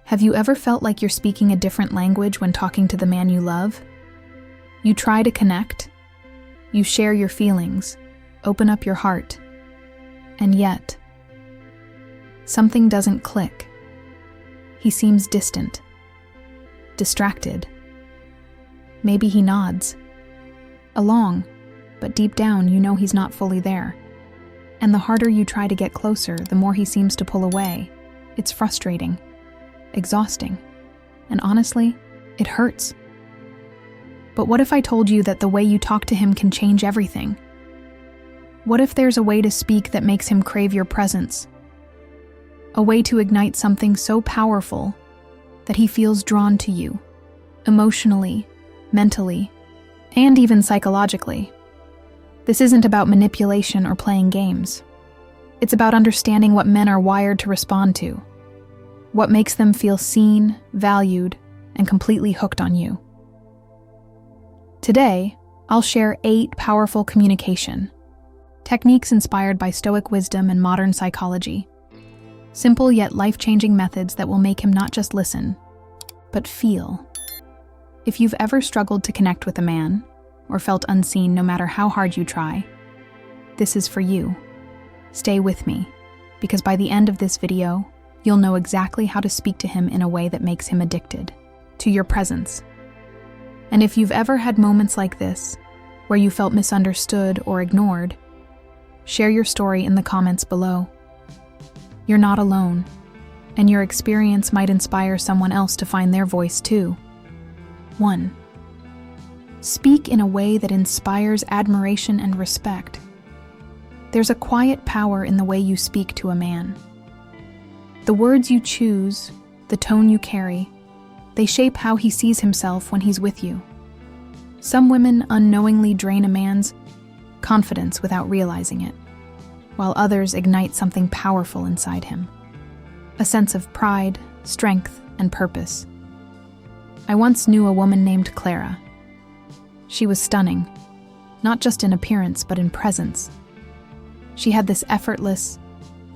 Have you ever felt like you're speaking a different language when talking to the man you love? You try to connect, you share your feelings, open up your heart, and yet, something doesn't click. He seems distant, distracted. Maybe he nods along, but deep down you know he's not fully there. And the harder you try to get closer, the more he seems to pull away. It's frustrating, exhausting, and honestly, it hurts. But what if I told you that the way you talk to him can change everything? What if there's a way to speak that makes him crave your presence? A way to ignite something so powerful that he feels drawn to you, emotionally, mentally, and even psychologically. This isn't about manipulation or playing games. It's about understanding what men are wired to respond to, what makes them feel seen, valued, and completely hooked on you. Today, I'll share 8 powerful communication techniques inspired by Stoic wisdom and modern psychology. Simple yet life-changing methods that will make him not just listen, but feel. If you've ever struggled to connect with a man, or felt unseen no matter how hard you try, this is for you. Stay with me, because by the end of this video, you'll know exactly how to speak to him in a way that makes him addicted to your presence. And if you've ever had moments like this, where you felt misunderstood or ignored, share your story in the comments below. You're not alone, and your experience might inspire someone else to find their voice too. 1. Speak in a way that inspires admiration and respect. There's a quiet power in the way you speak to a man. The words you choose, the tone you carry, they shape how he sees himself when he's with you. Some women unknowingly drain a man's confidence without realizing it, while others ignite something powerful inside him. A sense of pride, strength, and purpose. I once knew a woman named Clara. She was stunning, not just in appearance, but in presence. She had this effortless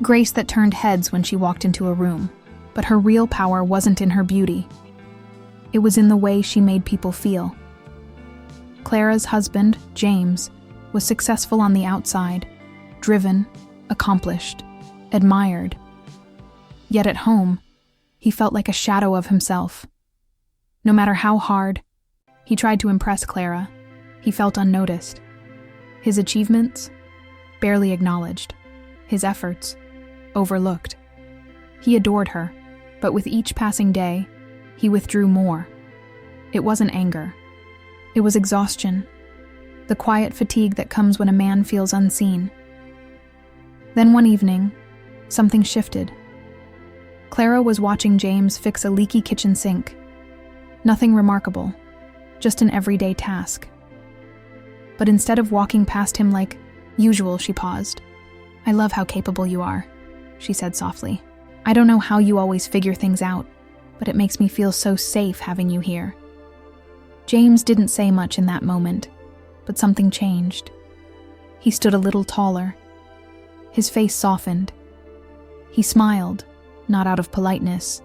grace that turned heads when she walked into a room, but her real power wasn't in her beauty. It was in the way she made people feel. Clara's husband, James, was successful on the outside, driven, accomplished, admired. Yet at home, he felt like a shadow of himself. No matter how hard he tried to impress Clara, he felt unnoticed. His achievements, barely acknowledged. His efforts, overlooked. He adored her, but with each passing day, he withdrew more. It wasn't anger. It was exhaustion, the quiet fatigue that comes when a man feels unseen. Then one evening, something shifted. Clara was watching James fix a leaky kitchen sink. Nothing remarkable, just an everyday task. But instead of walking past him like usual, she paused. "I love how capable you are," she said softly. "I don't know how you always figure things out, but it makes me feel so safe having you here." James didn't say much in that moment, but something changed. He stood a little taller. His face softened. He smiled, not out of politeness,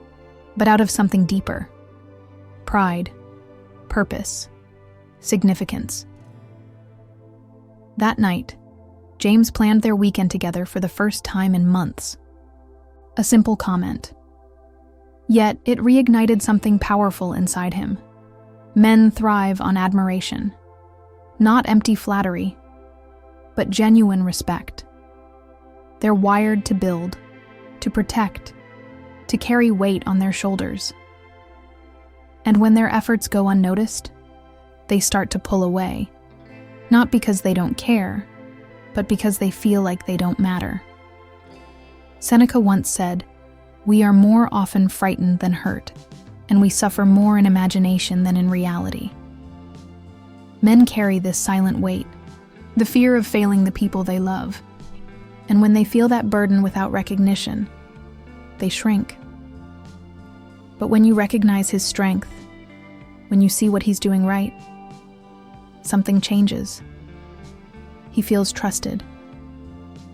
but out of something deeper. Pride, purpose, significance. That night, James planned their weekend together for the first time in months. A simple comment. Yet it reignited something powerful inside him. Men thrive on admiration. Not empty flattery, but genuine respect. They're wired to build, to protect, to carry weight on their shoulders. And when their efforts go unnoticed, they start to pull away. Not because they don't care, but because they feel like they don't matter. Seneca once said, "We are more often frightened than hurt, and we suffer more in imagination than in reality." Men carry this silent weight, the fear of failing the people they love. And when they feel that burden without recognition, they shrink. But when you recognize his strength, when you see what he's doing right, something changes. He feels trusted,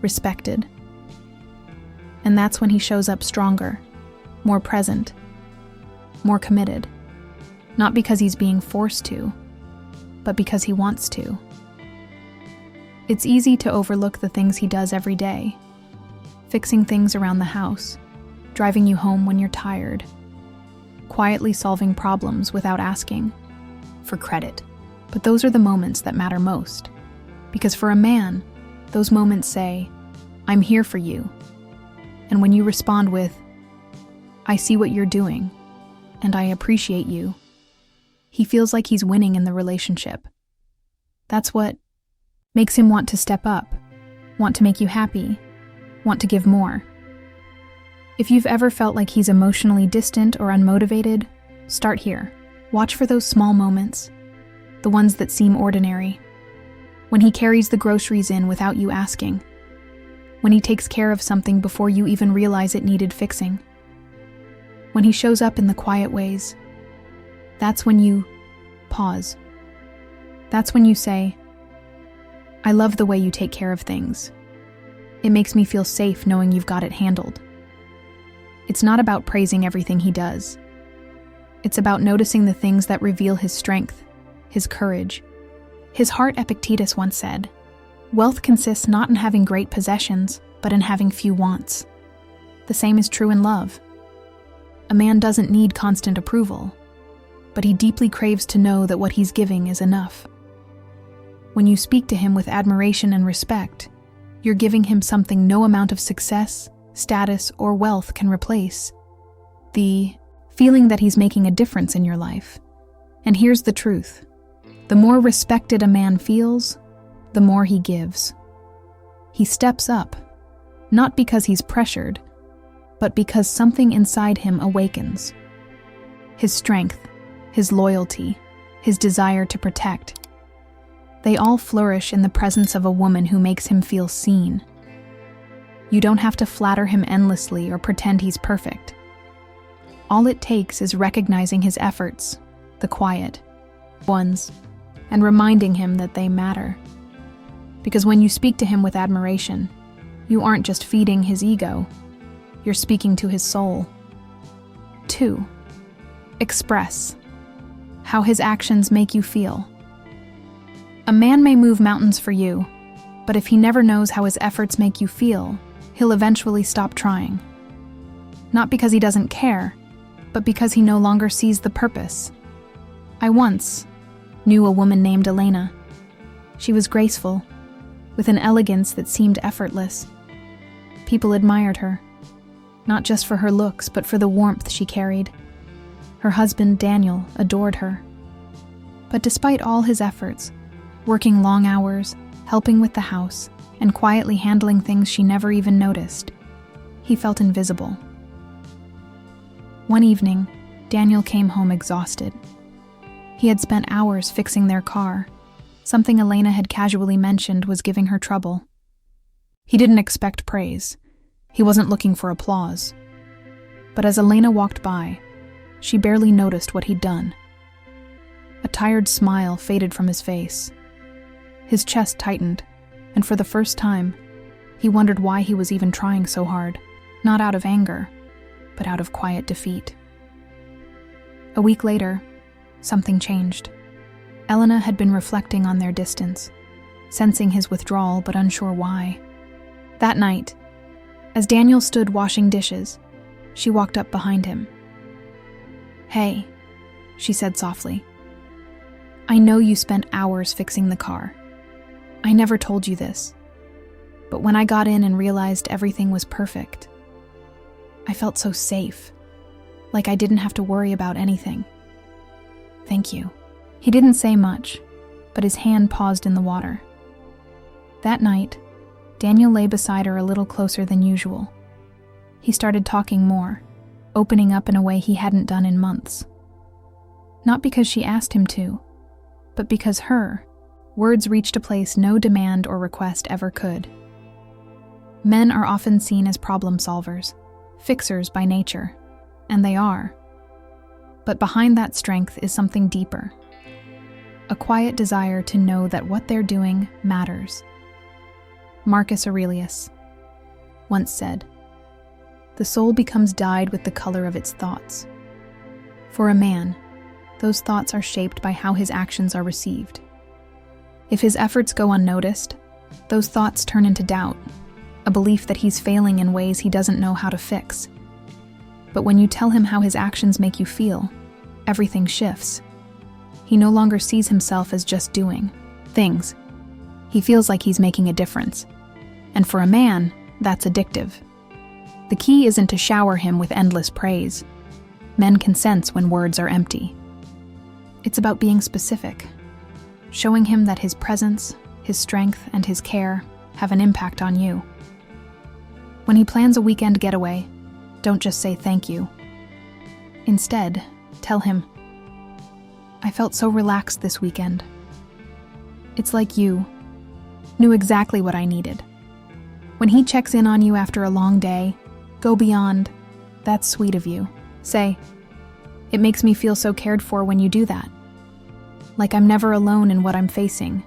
respected. And that's when he shows up stronger, more present, more committed. Not because he's being forced to, but because he wants to. It's easy to overlook the things he does every day. Fixing things around the house, driving you home when you're tired, quietly solving problems without asking for credit. But those are the moments that matter most. Because for a man, those moments say, "I'm here for you." And when you respond with, "I see what you're doing, and I appreciate you," he feels like he's winning in the relationship. That's what makes him want to step up, want to make you happy, want to give more. If you've ever felt like he's emotionally distant or unmotivated, start here. Watch for those small moments, the ones that seem ordinary. When he carries the groceries in without you asking. When he takes care of something before you even realize it needed fixing. When he shows up in the quiet ways. That's when you pause. That's when you say, "I love the way you take care of things. It makes me feel safe knowing you've got it handled." It's not about praising everything he does. It's about noticing the things that reveal his strength, his courage. His heart Epictetus once said, "Wealth consists not in having great possessions, but in having few wants." The same is true in love. A man doesn't need constant approval, but he deeply craves to know that what he's giving is enough. When you speak to him with admiration and respect, you're giving him something no amount of success, status, or wealth can replace. The feeling that he's making a difference in your life. And here's the truth. The more respected a man feels, the more he gives. He steps up, not because he's pressured, but because something inside him awakens. His strength, his loyalty, his desire to protect. They all flourish in the presence of a woman who makes him feel seen. You don't have to flatter him endlessly or pretend he's perfect. All it takes is recognizing his efforts, the quiet ones, and reminding him that they matter. Because when you speak to him with admiration, you aren't just feeding his ego, you're speaking to his soul. 2. Express how his actions make you feel. A man may move mountains for you, but if he never knows how his efforts make you feel, he'll eventually stop trying. Not because he doesn't care, but because he no longer sees the purpose. I once knew a woman named Elena. She was graceful, with an elegance that seemed effortless. People admired her, not just for her looks, but for the warmth she carried. Her husband, Daniel, adored her. But despite all his efforts, working long hours, helping with the house, and quietly handling things she never even noticed, he felt invisible. One evening, Daniel came home exhausted. He had spent hours fixing their car. Something Elena had casually mentioned was giving her trouble. He didn't expect praise. He wasn't looking for applause. But as Elena walked by, she barely noticed what he'd done. A tired smile faded from his face. His chest tightened, and for the first time, he wondered why he was even trying so hard, not out of anger, but out of quiet defeat. A week later, something changed. Elena had been reflecting on their distance, sensing his withdrawal but unsure why. That night, as Daniel stood washing dishes, she walked up behind him. "Hey," she said softly. "I know you spent hours fixing the car. I never told you this, but when I got in and realized everything was perfect, I felt so safe, like I didn't have to worry about anything. Thank you." He didn't say much, but his hand paused in the water. That night, Daniel lay beside her a little closer than usual. He started talking more, opening up in a way he hadn't done in months. Not because she asked him to, but because her words reached a place no demand or request ever could. Men are often seen as problem solvers, fixers by nature, and they are. But behind that strength is something deeper. A quiet desire to know that what they're doing matters. Marcus Aurelius once said, "The soul becomes dyed with the color of its thoughts." For a man, those thoughts are shaped by how his actions are received. If his efforts go unnoticed, those thoughts turn into doubt, a belief that he's failing in ways he doesn't know how to fix. But when you tell him how his actions make you feel, everything shifts. He no longer sees himself as just doing things. He feels like he's making a difference. And for a man, that's addictive. The key isn't to shower him with endless praise. Men can sense when words are empty. It's about being specific, showing him that his presence, his strength, and his care have an impact on you. When he plans a weekend getaway, don't just say thank you. Instead, tell him, I felt so relaxed this weekend. It's like you knew exactly what I needed. When he checks in on you after a long day, go beyond, that's sweet of you. Say, it makes me feel so cared for when you do that. Like I'm never alone in what I'm facing.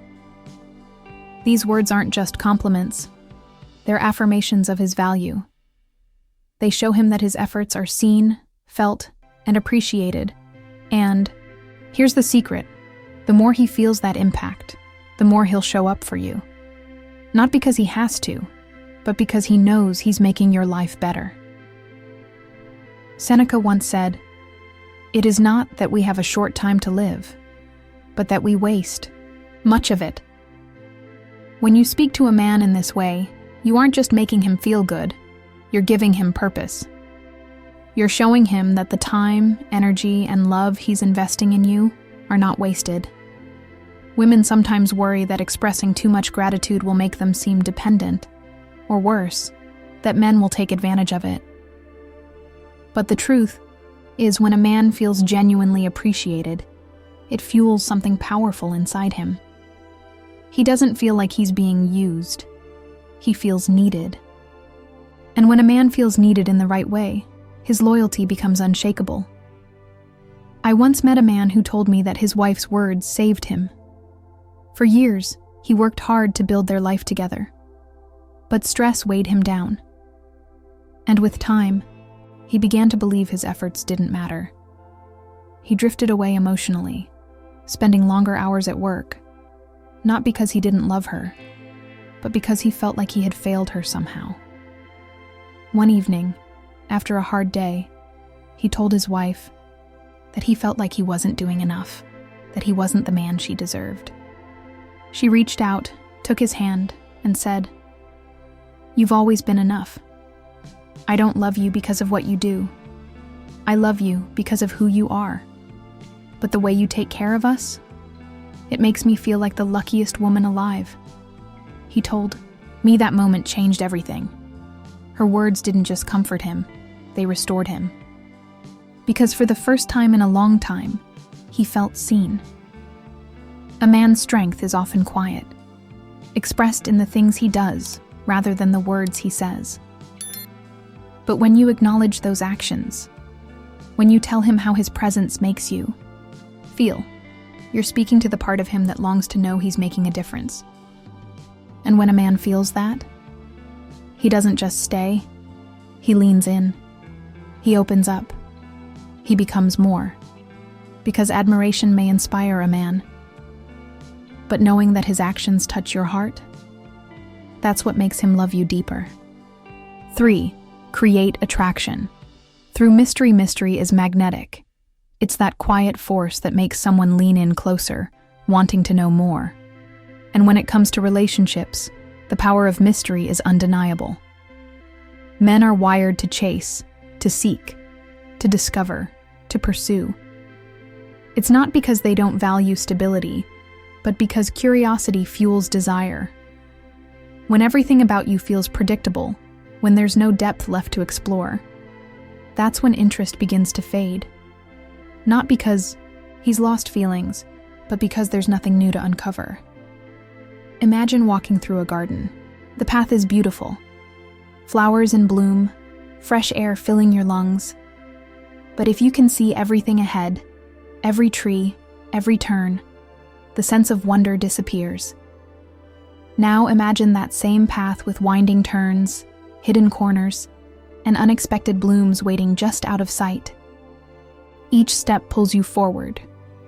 These words aren't just compliments. They're affirmations of his value. They show him that his efforts are seen, felt, and appreciated. And here's the secret. The more he feels that impact, the more he'll show up for you. Not because he has to, but because he knows he's making your life better. Seneca once said, "It is not that we have a short time to live, but that we waste much of it." When you speak to a man in this way, you aren't just making him feel good, you're giving him purpose. You're showing him that the time, energy, and love he's investing in you are not wasted. Women sometimes worry that expressing too much gratitude will make them seem dependent, or worse, that men will take advantage of it. But the truth is, when a man feels genuinely appreciated, it fuels something powerful inside him. He doesn't feel like he's being used. He feels needed. And when a man feels needed in the right way, his loyalty becomes unshakable. I once met a man who told me that his wife's words saved him. For years, he worked hard to build their life together. But stress weighed him down. And with time, he began to believe his efforts didn't matter. He drifted away emotionally, spending longer hours at work, not because he didn't love her, but because he felt like he had failed her somehow. One evening, after a hard day, he told his wife that he felt like he wasn't doing enough, that he wasn't the man she deserved. She reached out, took his hand, and said, "You've always been enough. I don't love you because of what you do. I love you because of who you are. But the way you take care of us, it makes me feel like the luckiest woman alive." He told me that moment changed everything. Her words didn't just comfort him, they restored him. Because for the first time in a long time, he felt seen. A man's strength is often quiet, expressed in the things he does rather than the words he says. But when you acknowledge those actions, when you tell him how his presence makes you feel, you're speaking to the part of him that longs to know he's making a difference. And when a man feels that, he doesn't just stay, he leans in, he opens up, he becomes more. Because admiration may inspire a man, but knowing that his actions touch your heart, that's what makes him love you deeper. 3. Create attraction. Through mystery is magnetic. It's that quiet force that makes someone lean in closer, wanting to know more. And when it comes to relationships, the power of mystery is undeniable. Men are wired to chase, to seek, to discover, to pursue. It's not because they don't value stability, but because curiosity fuels desire. When everything about you feels predictable, when there's no depth left to explore, that's when interest begins to fade. Not because he's lost feelings, but because there's nothing new to uncover. Imagine walking through a garden. The path is beautiful. Flowers in bloom, fresh air filling your lungs. But if you can see everything ahead, every tree, every turn, the sense of wonder disappears. Now imagine that same path with winding turns, hidden corners, and unexpected blooms waiting just out of sight. Each step pulls you forward,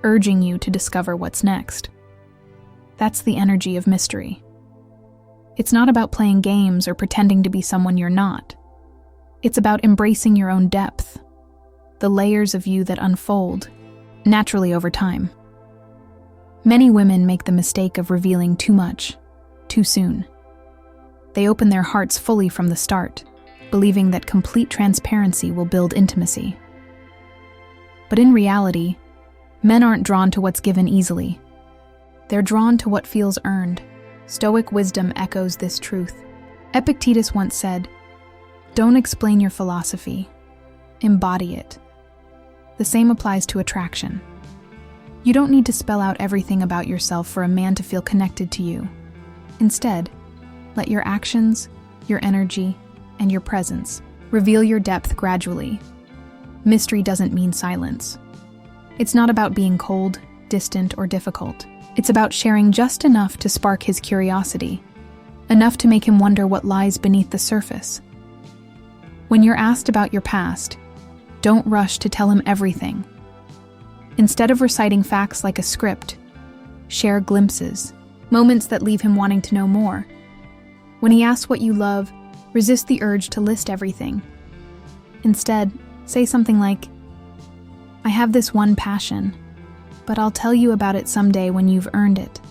urging you to discover what's next. That's the energy of mystery. It's not about playing games or pretending to be someone you're not. It's about embracing your own depth, the layers of you that unfold naturally over time. Many women make the mistake of revealing too much, too soon. They open their hearts fully from the start, believing that complete transparency will build intimacy. But in reality, men aren't drawn to what's given easily. They're drawn to what feels earned. Stoic wisdom echoes this truth. Epictetus once said, "Don't explain your philosophy, embody it." The same applies to attraction. You don't need to spell out everything about yourself for a man to feel connected to you. Instead, let your actions, your energy, and your presence reveal your depth gradually. Mystery doesn't mean silence. It's not about being cold, distant, or difficult. It's about sharing just enough to spark his curiosity, enough to make him wonder what lies beneath the surface. When you're asked about your past, don't rush to tell him everything. Instead of reciting facts like a script, share glimpses, moments that leave him wanting to know more. When he asks what you love, resist the urge to list everything. Instead, say something like, "I have this one passion, but I'll tell you about it someday when you've earned it."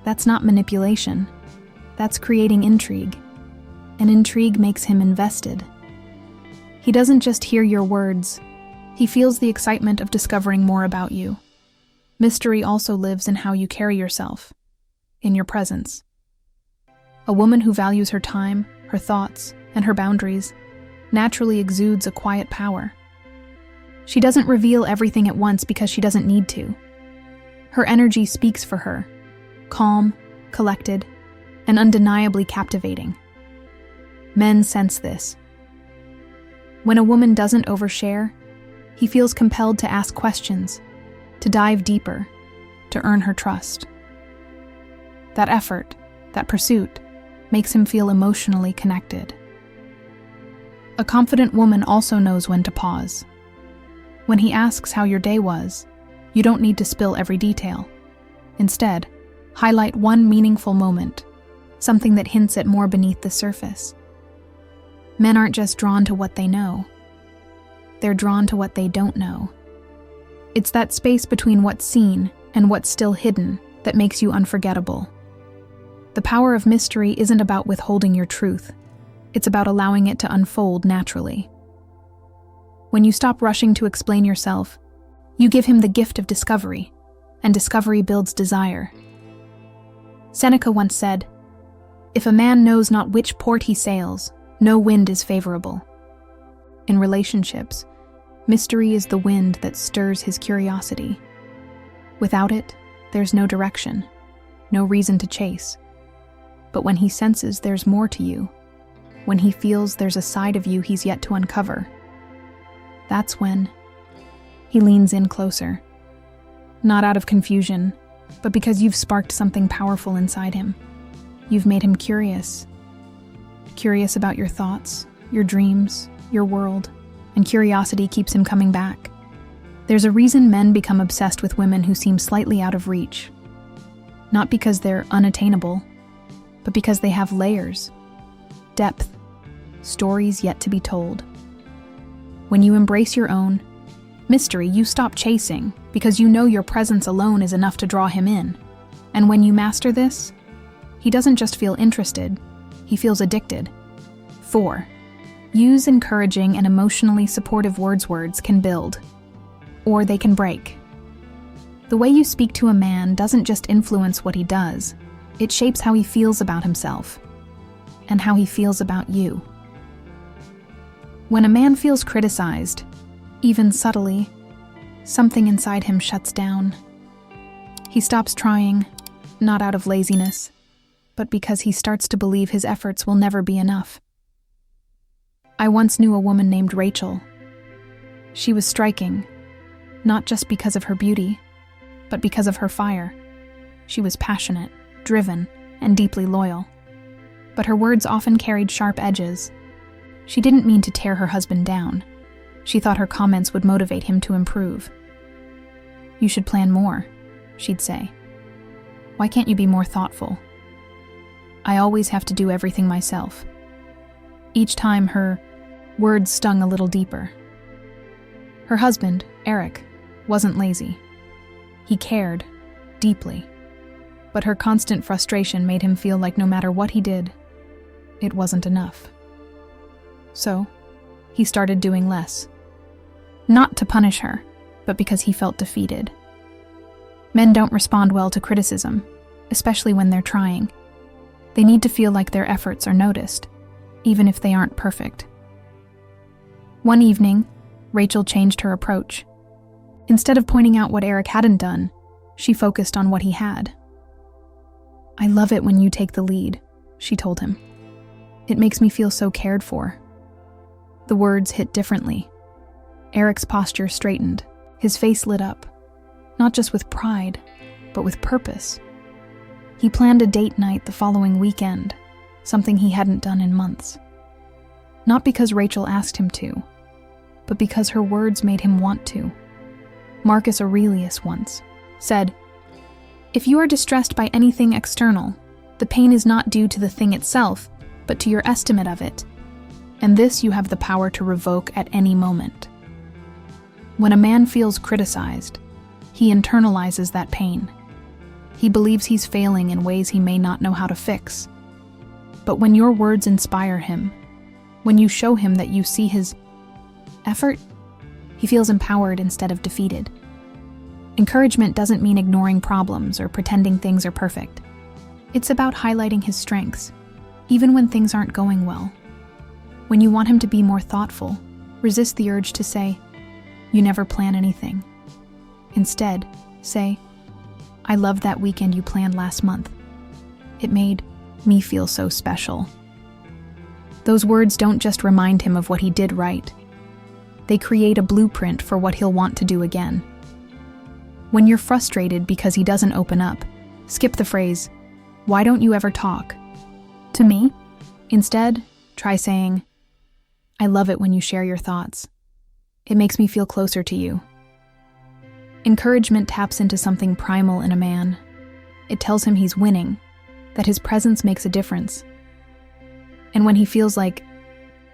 That's not manipulation. That's creating intrigue. And intrigue makes him invested. He doesn't just hear your words. He feels the excitement of discovering more about you. Mystery also lives in how you carry yourself, in your presence. A woman who values her time, her thoughts, and her boundaries naturally exudes a quiet power. She doesn't reveal everything at once because she doesn't need to. Her energy speaks for her, calm, collected, and undeniably captivating. Men sense this. When a woman doesn't overshare, he feels compelled to ask questions, to dive deeper, to earn her trust. That effort, that pursuit, makes him feel emotionally connected. A confident woman also knows when to pause. When he asks how your day was, you don't need to spill every detail. Instead, highlight one meaningful moment, something that hints at more beneath the surface. Men aren't just drawn to what they know. They're drawn to what they don't know. It's that space between what's seen and what's still hidden that makes you unforgettable. The power of mystery isn't about withholding your truth. It's about allowing it to unfold naturally. When you stop rushing to explain yourself, you give him the gift of discovery, and discovery builds desire. Seneca once said, "If a man knows not which port he sails, no wind is favorable." In relationships, mystery is the wind that stirs his curiosity. Without it, there's no direction, no reason to chase. But when he senses there's more to you, when he feels there's a side of you he's yet to uncover, that's when he leans in closer. Not out of confusion, but because you've sparked something powerful inside him. You've made him curious. Curious about your thoughts, your dreams, your world, and curiosity keeps him coming back. There's a reason men become obsessed with women who seem slightly out of reach. Not because they're unattainable, but because they have layers, depth, stories yet to be told. When you embrace your own mystery, you stop chasing because you know your presence alone is enough to draw him in. And when you master this, he doesn't just feel interested, he feels addicted. 4. Use encouraging and emotionally supportive words can build, or they can break. The way you speak to a man doesn't just influence what he does, it shapes how he feels about himself, and how he feels about you. When a man feels criticized, even subtly, something inside him shuts down. He stops trying, not out of laziness, but because he starts to believe his efforts will never be enough. I once knew a woman named Rachel. She was striking, not just because of her beauty, but because of her fire. She was passionate, driven, and deeply loyal. But her words often carried sharp edges. She didn't mean to tear her husband down. She thought her comments would motivate him to improve. "You should plan more," she'd say. "Why can't you be more thoughtful?" "I always have to do everything myself." Each time her words stung a little deeper. Her husband, Eric, wasn't lazy. He cared, deeply. But her constant frustration made him feel like no matter what he did, it wasn't enough. So, he started doing less. Not to punish her, but because he felt defeated. Men don't respond well to criticism, especially when they're trying. They need to feel like their efforts are noticed, even if they aren't perfect. One evening, Rachel changed her approach. Instead of pointing out what Eric hadn't done, she focused on what he had. "I love it when you take the lead," she told him. "It makes me feel so cared for." The words hit differently. Eric's posture straightened, his face lit up, not just with pride, but with purpose. He planned a date night the following weekend, something he hadn't done in months. Not because Rachel asked him to, but because her words made him want to. Marcus Aurelius once said, "If you are distressed by anything external, the pain is not due to the thing itself, but to your estimate of it, and this you have the power to revoke at any moment." When a man feels criticized, he internalizes that pain. He believes he's failing in ways he may not know how to fix. But when your words inspire him, when you show him that you see his effort, he feels empowered instead of defeated. Encouragement doesn't mean ignoring problems or pretending things are perfect. It's about highlighting his strengths, even when things aren't going well. When you want him to be more thoughtful, resist the urge to say, "You never plan anything." Instead, say, "I loved that weekend you planned last month. It made me feel so special." Those words don't just remind him of what he did right. They create a blueprint for what he'll want to do again. When you're frustrated because he doesn't open up, skip the phrase, "Why don't you ever talk to me?" Instead, try saying, "I love it when you share your thoughts. It makes me feel closer to you." Encouragement taps into something primal in a man. It tells him he's winning, that his presence makes a difference. And when he feels like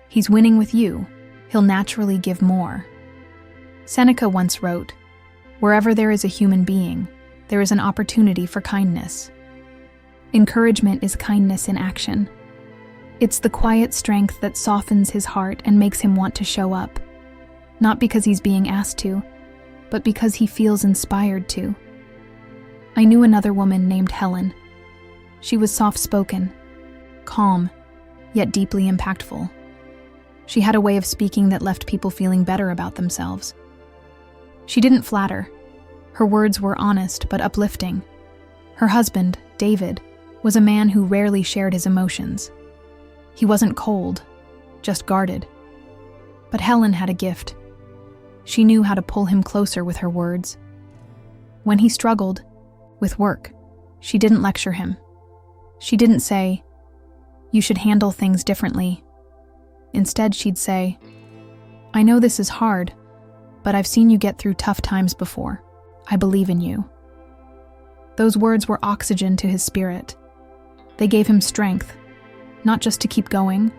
he's winning with you, he'll naturally give more. Seneca once wrote, "Wherever there is a human being, there is an opportunity for kindness." Encouragement is kindness in action. It's the quiet strength that softens his heart and makes him want to show up. Not because he's being asked to, but because he feels inspired to. I knew another woman named Helen. She was soft-spoken, calm, yet deeply impactful. She had a way of speaking that left people feeling better about themselves. She didn't flatter. Her words were honest but uplifting. Her husband, David, was a man who rarely shared his emotions. He wasn't cold, just guarded. But Helen had a gift. She knew how to pull him closer with her words. When he struggled with work, she didn't lecture him. She didn't say, "You should handle things differently." Instead, she'd say, "I know this is hard, but I've seen you get through tough times before. I believe in you." Those words were oxygen to his spirit. They gave him strength, not just to keep going,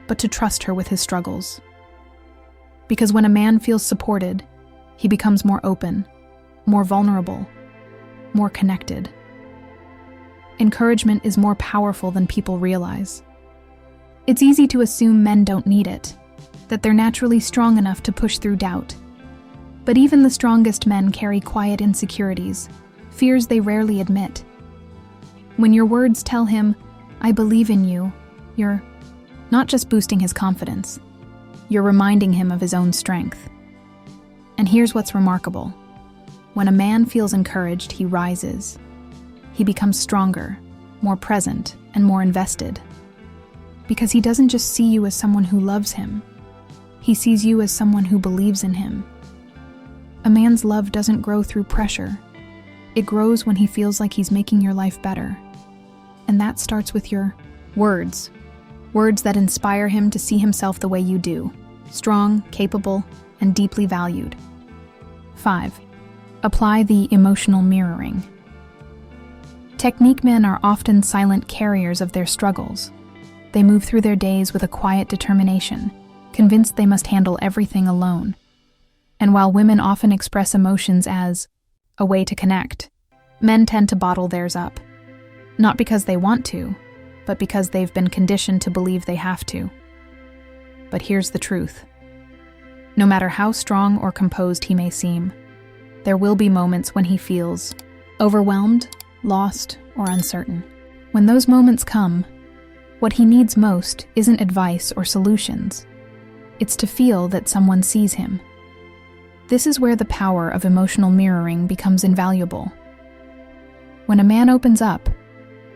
but to trust her with his struggles. Because when a man feels supported, he becomes more open, more vulnerable, more connected. Encouragement is more powerful than people realize. It's easy to assume men don't need it, that they're naturally strong enough to push through doubt. But even the strongest men carry quiet insecurities, fears they rarely admit. When your words tell him, "I believe in you," you're not just boosting his confidence, you're reminding him of his own strength. And here's what's remarkable. When a man feels encouraged, he rises. He becomes stronger, more present, and more invested. Because he doesn't just see you as someone who loves him. He sees you as someone who believes in him. A man's love doesn't grow through pressure. It grows when he feels like he's making your life better. And that starts with your words. Words that inspire him to see himself the way you do. Strong, capable, and deeply valued. 5. Apply the emotional mirroring. Technique men are often silent carriers of their struggles. They move through their days with a quiet determination, convinced they must handle everything alone. And while women often express emotions as a way to connect, men tend to bottle theirs up. Not because they want to, but because they've been conditioned to believe they have to. But here's the truth. No matter how strong or composed he may seem, there will be moments when he feels overwhelmed, lost, or uncertain. When those moments come, what he needs most isn't advice or solutions. It's to feel that someone sees him. This is where the power of emotional mirroring becomes invaluable. When a man opens up,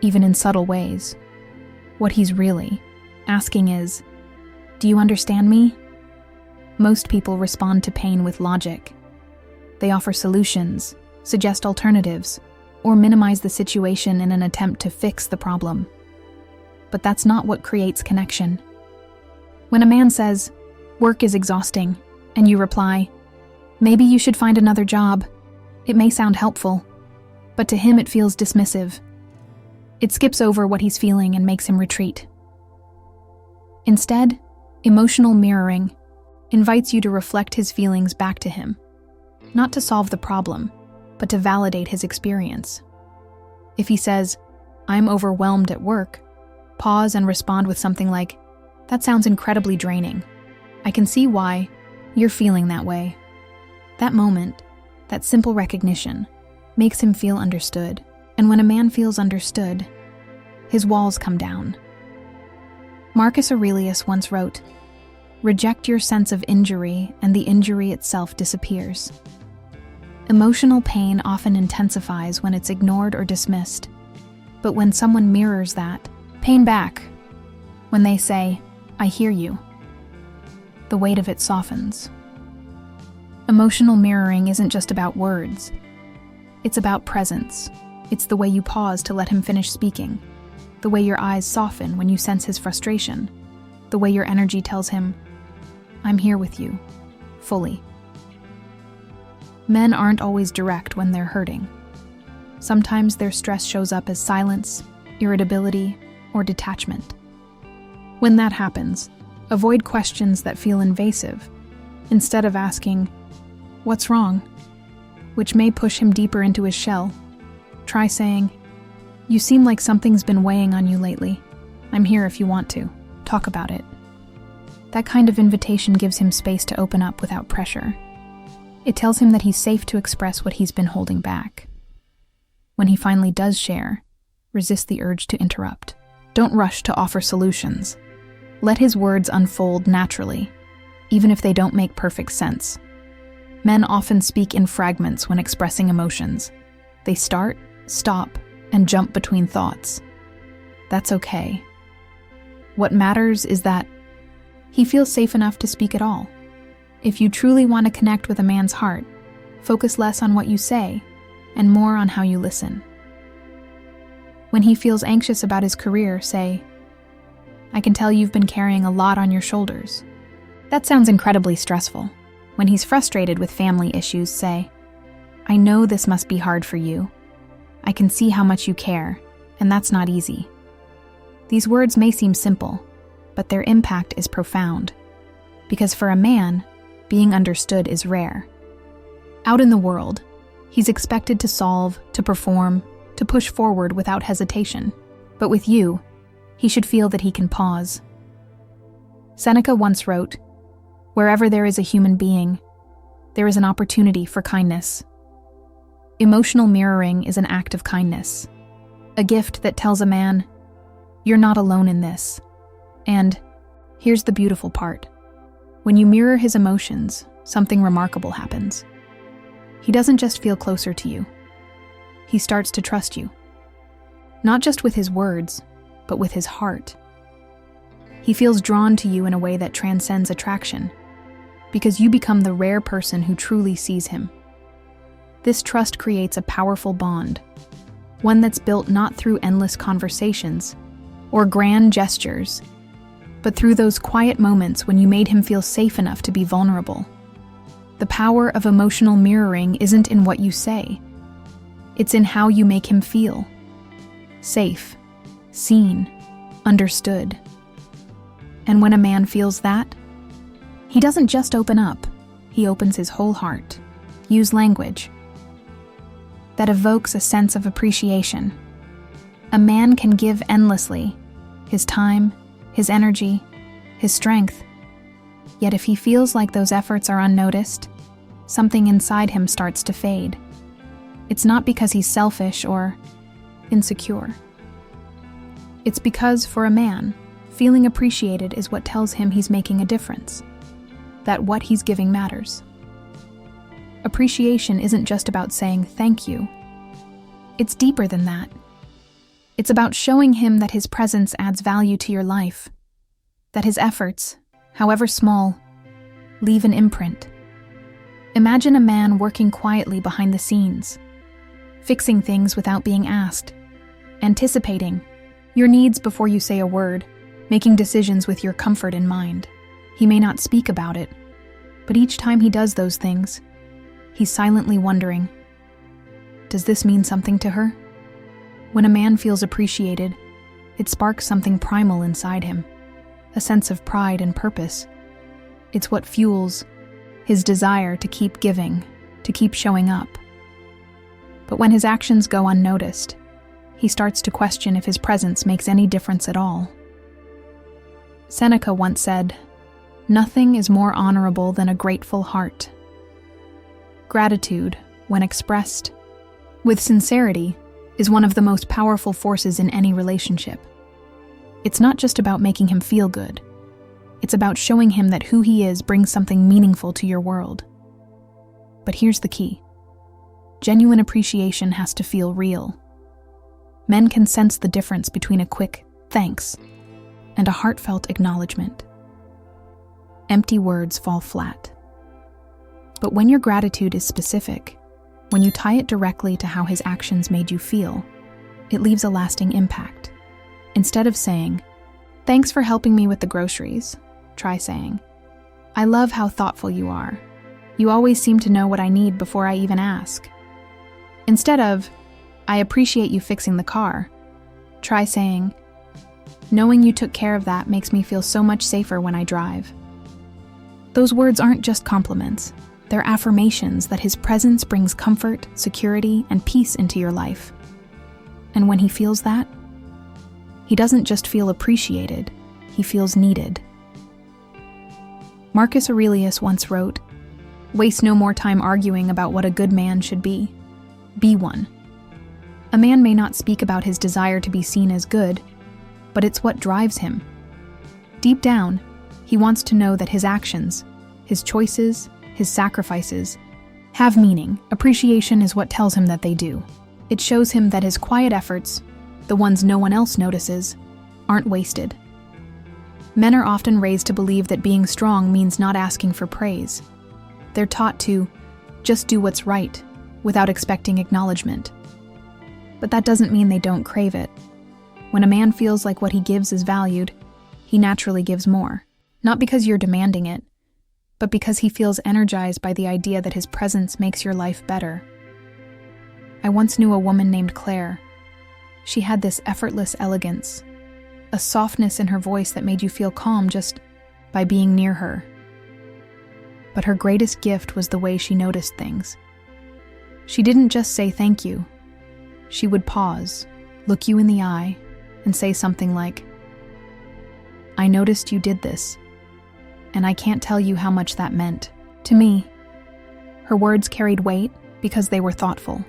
even in subtle ways, what he's really asking is, "Do you understand me?" Most people respond to pain with logic. They offer solutions, suggest alternatives, or minimize the situation in an attempt to fix the problem. But that's not what creates connection. When a man says, "Work is exhausting," and you reply, "Maybe you should find another job," it may sound helpful, but to him it feels dismissive. It skips over what he's feeling and makes him retreat. Instead, emotional mirroring invites you to reflect his feelings back to him, not to solve the problem, but to validate his experience. If he says, "I'm overwhelmed at work," pause and respond with something like, "That sounds incredibly draining. I can see why you're feeling that way." That moment, that simple recognition, makes him feel understood. And when a man feels understood, his walls come down. Marcus Aurelius once wrote, "Reject your sense of injury, and the injury itself disappears." Emotional pain often intensifies when it's ignored or dismissed. But when someone mirrors that pain back, when they say, "I hear you," the weight of it softens. Emotional mirroring isn't just about words. It's about presence. It's the way you pause to let him finish speaking, the way your eyes soften when you sense his frustration, the way your energy tells him, "I'm here with you, fully." Men aren't always direct when they're hurting. Sometimes their stress shows up as silence, irritability, or detachment. When that happens, avoid questions that feel invasive. Instead of asking, "What's wrong?" which may push him deeper into his shell, try saying, "You seem like something's been weighing on you lately. I'm here if you want to. Talk about it." That kind of invitation gives him space to open up without pressure. It tells him that he's safe to express what he's been holding back. When he finally does share, resist the urge to interrupt. Don't rush to offer solutions. Let his words unfold naturally, even if they don't make perfect sense. Men often speak in fragments when expressing emotions. They start, stop, and jump between thoughts. That's okay. What matters is that he feels safe enough to speak at all. If you truly want to connect with a man's heart, focus less on what you say and more on how you listen. When he feels anxious about his career, say, "I can tell you've been carrying a lot on your shoulders. That sounds incredibly stressful." When he's frustrated with family issues, say, "I know this must be hard for you. I can see how much you care, and that's not easy." These words may seem simple, but their impact is profound. Because for a man, being understood is rare. Out in the world, he's expected to solve, to perform, to push forward without hesitation. But with you, he should feel that he can pause. Seneca once wrote, "Wherever there is a human being, there is an opportunity for kindness." Emotional mirroring is an act of kindness, a gift that tells a man, "You're not alone in this." And here's the beautiful part. When you mirror his emotions, something remarkable happens. He doesn't just feel closer to you. He starts to trust you. Not just with his words, but with his heart. He feels drawn to you in a way that transcends attraction, because you become the rare person who truly sees him. This trust creates a powerful bond, one that's built not through endless conversations or grand gestures, but through those quiet moments when you made him feel safe enough to be vulnerable. The power of emotional mirroring isn't in what you say. It's in how you make him feel. Safe, seen, understood. And when a man feels that, he doesn't just open up, he opens his whole heart. Use language that evokes a sense of appreciation. A man can give endlessly, his time, his energy, his strength. Yet if he feels like those efforts are unnoticed, something inside him starts to fade. It's not because he's selfish or insecure. It's because, for a man, feeling appreciated is what tells him he's making a difference, that what he's giving matters. Appreciation isn't just about saying thank you. It's deeper than that. It's about showing him that his presence adds value to your life, that his efforts, however small, leave an imprint. Imagine a man working quietly behind the scenes, fixing things without being asked, anticipating your needs before you say a word, making decisions with your comfort in mind. He may not speak about it, but each time he does those things, he's silently wondering, does this mean something to her? When a man feels appreciated, it sparks something primal inside him, a sense of pride and purpose. It's what fuels his desire to keep giving, to keep showing up. But when his actions go unnoticed, he starts to question if his presence makes any difference at all. Seneca once said, "Nothing is more honorable than a grateful heart." Gratitude, when expressed with sincerity, is one of the most powerful forces in any relationship. It's not just about making him feel good. It's about showing him that who he is brings something meaningful to your world. But here's the key. Genuine appreciation has to feel real. Men can sense the difference between a quick thanks and a heartfelt acknowledgement. Empty words fall flat. But when your gratitude is specific, when you tie it directly to how his actions made you feel, it leaves a lasting impact. Instead of saying, "Thanks for helping me with the groceries," try saying, "I love how thoughtful you are. You always seem to know what I need before I even ask." Instead of, "I appreciate you fixing the car," try saying, "Knowing you took care of that makes me feel so much safer when I drive." Those words aren't just compliments. They're affirmations that his presence brings comfort, security, and peace into your life. And when he feels that, he doesn't just feel appreciated, he feels needed. Marcus Aurelius once wrote, "Waste no more time arguing about what a good man should be. Be one." A man may not speak about his desire to be seen as good, but it's what drives him. Deep down, he wants to know that his actions, his choices, his sacrifices, have meaning. Appreciation is what tells him that they do. It shows him that his quiet efforts, the ones no one else notices, aren't wasted. Men are often raised to believe that being strong means not asking for praise. They're taught to just do what's right, without expecting acknowledgement. But that doesn't mean they don't crave it. When a man feels like what he gives is valued, he naturally gives more. Not because you're demanding it, but because he feels energized by the idea that his presence makes your life better. I once knew a woman named Claire. She had this effortless elegance, a softness in her voice that made you feel calm just by being near her. But her greatest gift was the way she noticed things. She didn't just say thank you. She would pause, look you in the eye, and say something like, "I noticed you did this, and I can't tell you how much that meant to me." Her words carried weight because they were thoughtful,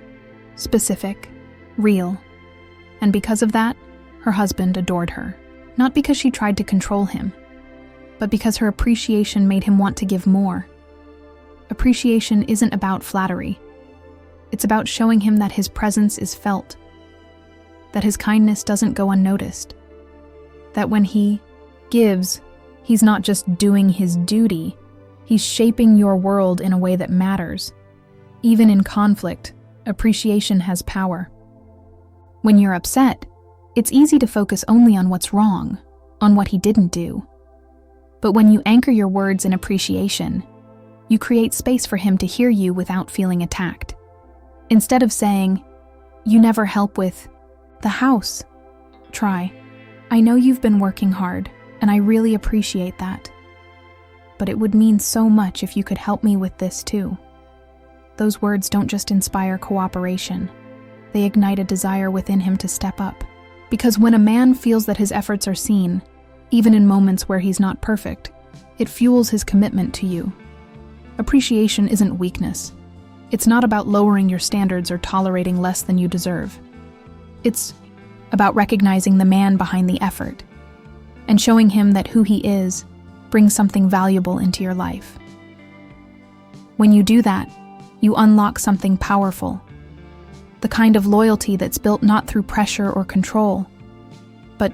specific, real, and because of that, her husband adored her. Not because she tried to control him, but because her appreciation made him want to give more. Appreciation isn't about flattery. It's about showing him that his presence is felt, that his kindness doesn't go unnoticed, that when he gives, he's not just doing his duty, he's shaping your world in a way that matters. Even in conflict, appreciation has power. When you're upset, it's easy to focus only on what's wrong, on what he didn't do. But when you anchor your words in appreciation, You create space for him to hear you without feeling attacked. Instead of saying, "You never help with the house," try, "I know you've been working hard, and I really appreciate that. But it would mean so much if you could help me with this too." Those words don't just inspire cooperation, they ignite a desire within him to step up. Because when a man feels that his efforts are seen, even in moments where he's not perfect, it fuels his commitment to you. Appreciation isn't weakness. It's not about lowering your standards or tolerating less than you deserve. It's about recognizing the man behind the effort and showing him that who he is brings something valuable into your life. When you do that, you unlock something powerful, the kind of loyalty that's built not through pressure or control, but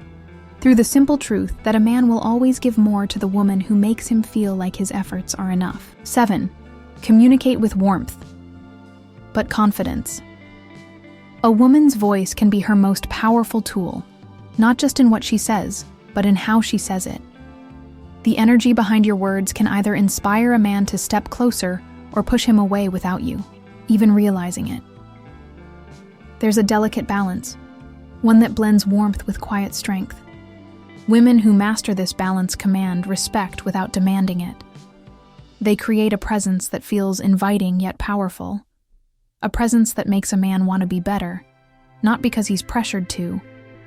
through the simple truth that a man will always give more to the woman who makes him feel like his efforts are enough. 7. Communicate with warmth, but confidence. A woman's voice can be her most powerful tool, not just in what she says, but in how she says it. The energy behind your words can either inspire a man to step closer or push him away without you even realizing it. There's a delicate balance, one that blends warmth with quiet strength. Women who master this balance command respect without demanding it. They create a presence that feels inviting yet powerful, a presence that makes a man want to be better, not because he's pressured to,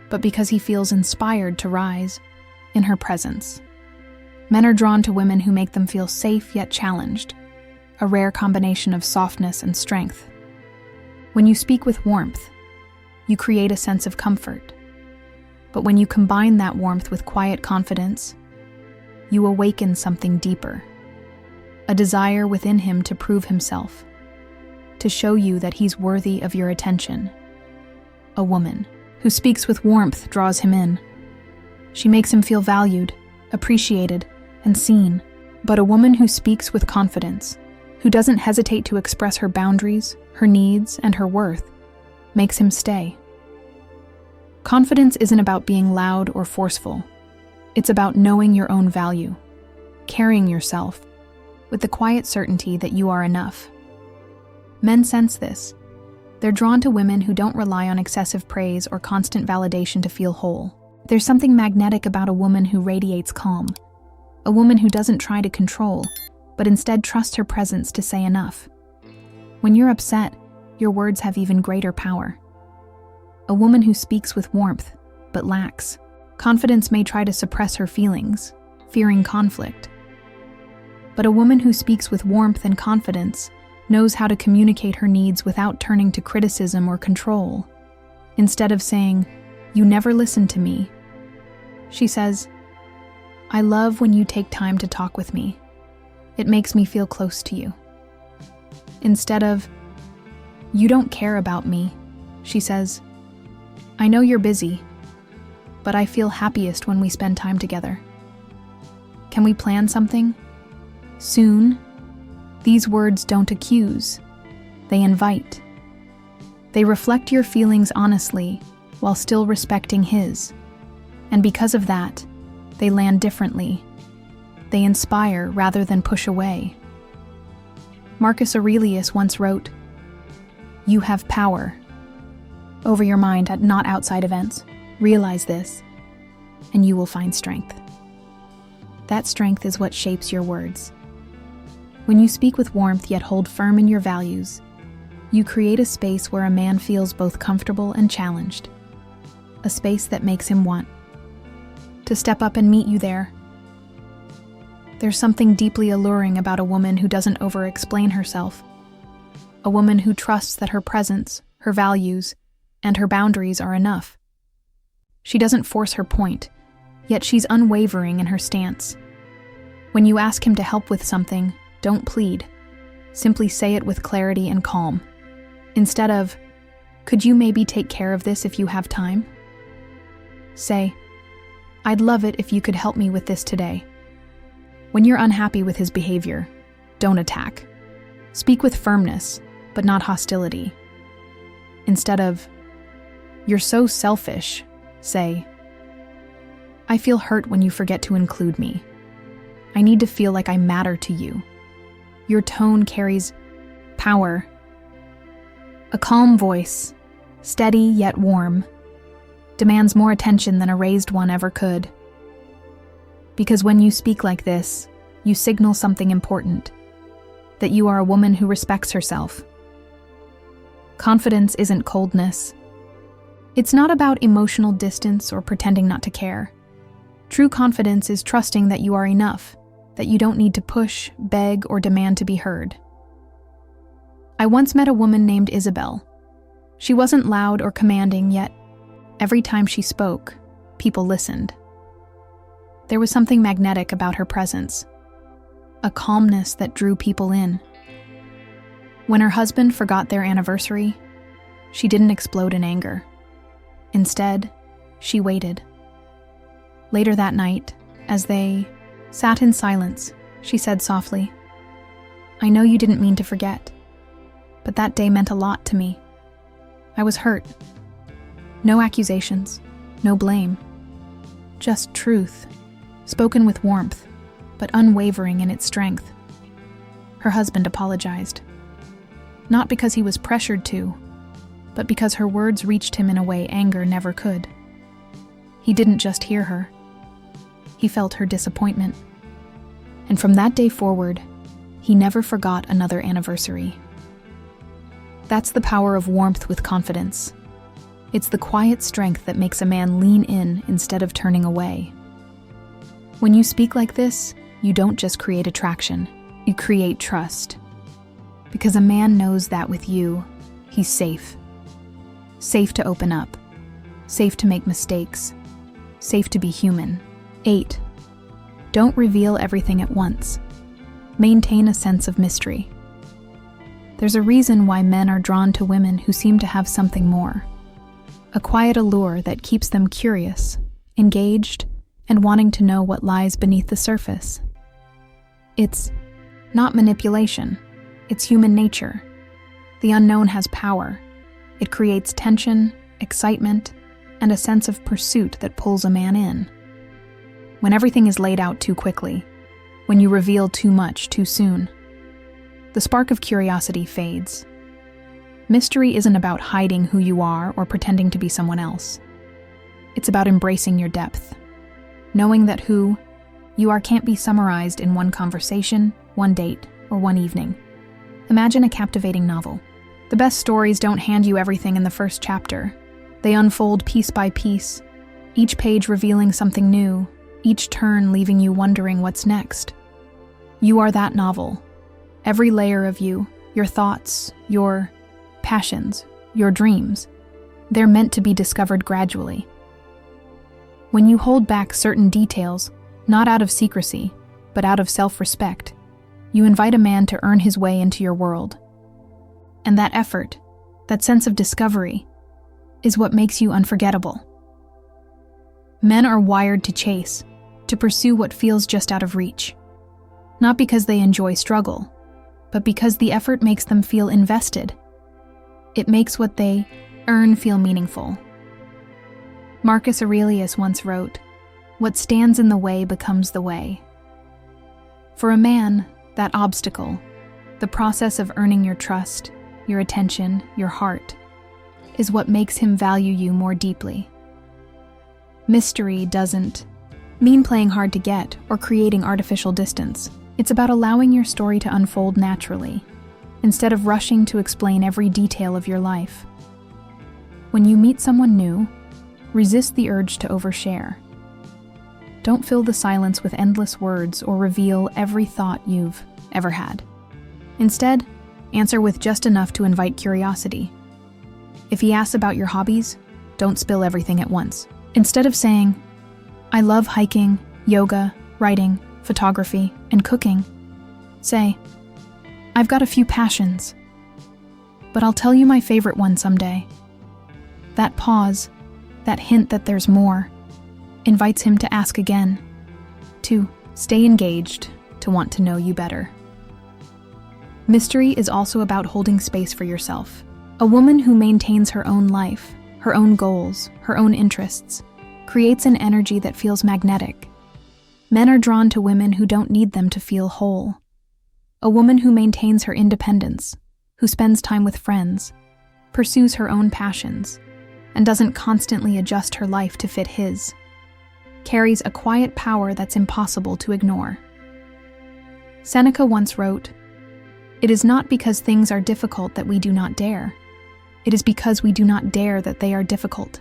but because he feels inspired to rise in her presence. Men are drawn to women who make them feel safe yet challenged, a rare combination of softness and strength. When you speak with warmth, you create a sense of comfort. But when you combine that warmth with quiet confidence, you awaken something deeper, a desire within him to prove himself, to show you that he's worthy of your attention. A woman who speaks with warmth draws him in. She makes him feel valued, appreciated, and seen. But a woman who speaks with confidence, who doesn't hesitate to express her boundaries, her needs, and her worth, makes him stay. Confidence isn't about being loud or forceful. It's about knowing your own value, carrying yourself with the quiet certainty that you are enough. Men sense this. They're drawn to women who don't rely on excessive praise or constant validation to feel whole. There's something magnetic about a woman who radiates calm, a woman who doesn't try to control, but instead trusts her presence to say enough. When you're upset, your words have even greater power. A woman who speaks with warmth, but lacks confidence may try to suppress her feelings, fearing conflict. But a woman who speaks with warmth and confidence knows how to communicate her needs without turning to criticism or control. Instead of saying, "You never listen to me," she says, "I love when you take time to talk with me. It makes me feel close to you." Instead of, "You don't care about me," she says, "I know you're busy, but I feel happiest when we spend time together. Can we plan something? Soon?" These words don't accuse, they invite. They reflect your feelings honestly while still respecting his. And because of that, they land differently. They inspire rather than push away. Marcus Aurelius once wrote, "You have power over your mind, not outside events. Realize this, and you will find strength." That strength is what shapes your words. When you speak with warmth yet hold firm in your values, you create a space where a man feels both comfortable and challenged. A space that makes him want to step up and meet you there. There's something deeply alluring about a woman who doesn't over-explain herself. A woman who trusts that her presence, her values, and her boundaries are enough. She doesn't force her point, yet she's unwavering in her stance. When you ask him to help with something, don't plead. Simply say it with clarity and calm. Instead of, "Could you maybe take care of this if you have time?" Say, "I'd love it if you could help me with this today." When you're unhappy with his behavior, don't attack. Speak with firmness, but not hostility. Instead of, "You're so selfish," say, "I feel hurt when you forget to include me. I need to feel like I matter to you. Your tone carries power. A calm voice, steady yet warm, demands more attention than a raised one ever could. Because when you speak like this, you signal something important, that you are a woman who respects herself. Confidence isn't coldness. It's not about emotional distance or pretending not to care. True confidence is trusting that you are enough, that you don't need to push, beg, or demand to be heard. I once met a woman named Isabel. She wasn't loud or commanding, yet every time she spoke, people listened. There was something magnetic about her presence, a calmness that drew people in. When her husband forgot their anniversary, she didn't explode in anger. Instead, she waited. Later that night, as they sat in silence, she said softly, "I know you didn't mean to forget, but that day meant a lot to me. I was hurt. No accusations, no blame. Just truth, spoken with warmth, but unwavering in its strength." Her husband apologized. Not because he was pressured to, but because her words reached him in a way anger never could. He didn't just hear her. He felt her disappointment. And from that day forward, he never forgot another anniversary. That's the power of warmth with confidence. It's the quiet strength that makes a man lean in instead of turning away. When you speak like this, you don't just create attraction, you create trust. Because a man knows that with you, he's safe. Safe to open up. Safe to make mistakes. Safe to be human. 8. Don't reveal everything at once. Maintain a sense of mystery. There's a reason why men are drawn to women who seem to have something more. A quiet allure that keeps them curious, engaged, and wanting to know what lies beneath the surface. It's not manipulation. It's human nature. The unknown has power. It creates tension, excitement, and a sense of pursuit that pulls a man in. When everything is laid out too quickly, when you reveal too much too soon, the spark of curiosity fades. Mystery isn't about hiding who you are or pretending to be someone else. It's about embracing your depth, knowing that who you are can't be summarized in one conversation, one date, or one evening. Imagine a captivating novel. The best stories don't hand you everything in the first chapter. They unfold piece by piece, each page revealing something new, each turn leaving you wondering what's next. You are that novel. Every layer of you, your thoughts, your passions, your dreams, they're meant to be discovered gradually. When you hold back certain details, not out of secrecy, but out of self-respect, you invite a man to earn his way into your world. And that effort, that sense of discovery, is what makes you unforgettable. Men are wired to chase, to pursue what feels just out of reach. Not because they enjoy struggle, but because the effort makes them feel invested. It makes what they earn feel meaningful. Marcus Aurelius once wrote, "What stands in the way becomes the way." For a man, that obstacle, the process of earning your trust, your attention, your heart, is what makes him value you more deeply. Mystery doesn't mean playing hard to get or creating artificial distance. It's about allowing your story to unfold naturally, instead of rushing to explain every detail of your life. When you meet someone new, resist the urge to overshare. Don't fill the silence with endless words or reveal every thought you've ever had. Instead, answer with just enough to invite curiosity. If he asks about your hobbies, don't spill everything at once. Instead of saying, "I love hiking, yoga, writing, photography, and cooking," say, "I've got a few passions, but I'll tell you my favorite one someday." That pause, that hint that there's more, invites him to ask again, to stay engaged, to want to know you better. Mystery is also about holding space for yourself. A woman who maintains her own life, her own goals, her own interests, creates an energy that feels magnetic. Men are drawn to women who don't need them to feel whole. A woman who maintains her independence, who spends time with friends, pursues her own passions, and doesn't constantly adjust her life to fit his, carries a quiet power that's impossible to ignore. Seneca once wrote, "It is not because things are difficult that we do not dare. It is because we do not dare that they are difficult."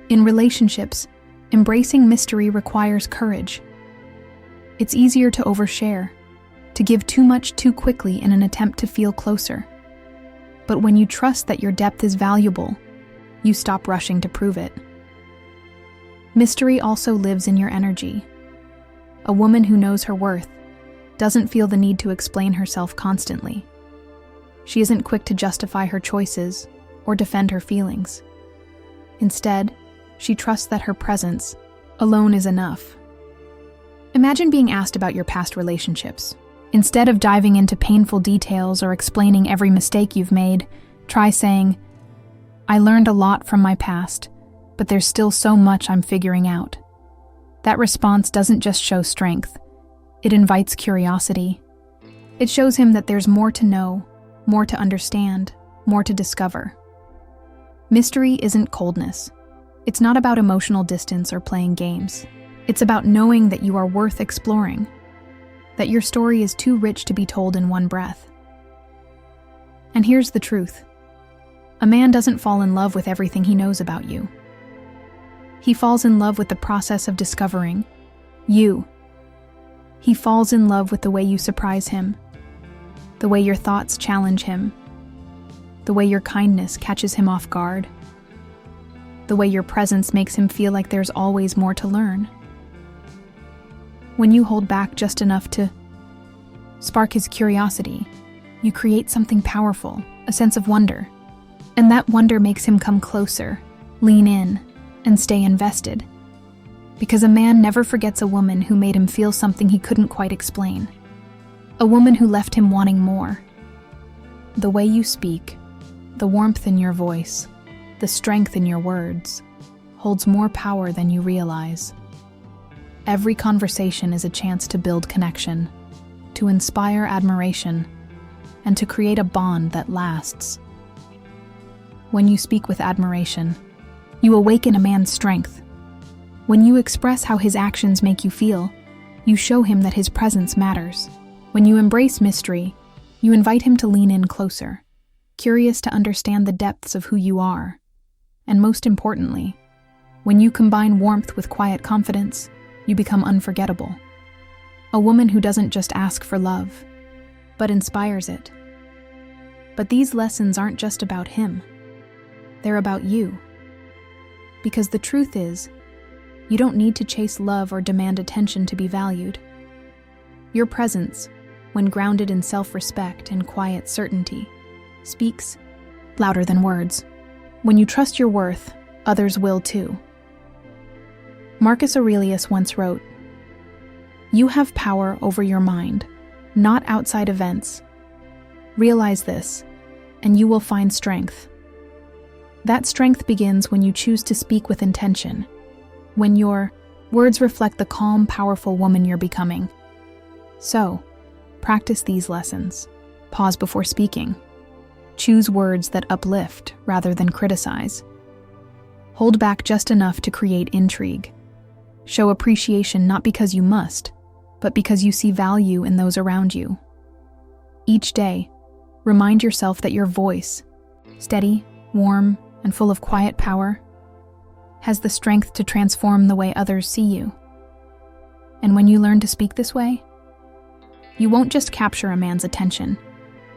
In relationships, embracing mystery requires courage. It's easier to overshare, to give too much too quickly in an attempt to feel closer. But when you trust that your depth is valuable, you stop rushing to prove it. Mystery also lives in your energy. A woman who knows her worth doesn't feel the need to explain herself constantly. She isn't quick to justify her choices or defend her feelings. Instead, she trusts that her presence alone is enough. Imagine being asked about your past relationships. Instead of diving into painful details or explaining every mistake you've made, try saying, "I learned a lot from my past, but there's still so much I'm figuring out." That response doesn't just show strength, it invites curiosity. It shows him that there's more to know, more to understand, more to discover. Mystery isn't coldness. It's not about emotional distance or playing games. It's about knowing that you are worth exploring, that your story is too rich to be told in one breath. And here's the truth. A man doesn't fall in love with everything he knows about you. He falls in love with the process of discovering you. He falls in love with the way you surprise him, the way your thoughts challenge him, the way your kindness catches him off guard, the way your presence makes him feel like there's always more to learn. When you hold back just enough to spark his curiosity, you create something powerful, a sense of wonder. And that wonder makes him come closer, lean in, and stay invested. Because a man never forgets a woman who made him feel something he couldn't quite explain. A woman who left him wanting more. The way you speak, the warmth in your voice, the strength in your words, holds more power than you realize. Every conversation is a chance to build connection, to inspire admiration, and to create a bond that lasts. When you speak with admiration, you awaken a man's strength. When you express how his actions make you feel, you show him that his presence matters. When you embrace mystery, you invite him to lean in closer, curious to understand the depths of who you are. And most importantly, when you combine warmth with quiet confidence, you become unforgettable. A woman who doesn't just ask for love, but inspires it. But these lessons aren't just about him. They're about you. Because the truth is, you don't need to chase love or demand attention to be valued. Your presence, when grounded in self-respect and quiet certainty, speaks louder than words. When you trust your worth, others will too. Marcus Aurelius once wrote, "You have power over your mind, not outside events. Realize this, and you will find strength." That strength begins when you choose to speak with intention, when your words reflect the calm, powerful woman you're becoming. So, practice these lessons. Pause before speaking. Choose words that uplift rather than criticize. Hold back just enough to create intrigue. Show appreciation not because you must, but because you see value in those around you. Each day, remind yourself that your voice, steady, warm, and full of quiet power, has the strength to transform the way others see you. And when you learn to speak this way, you won't just capture a man's attention,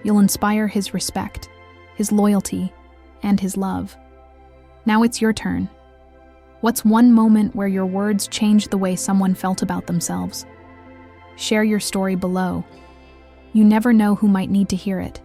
you'll inspire his respect, his loyalty, and his love. Now it's your turn. What's one moment where your words changed the way someone felt about themselves? Share your story below. You never know who might need to hear it.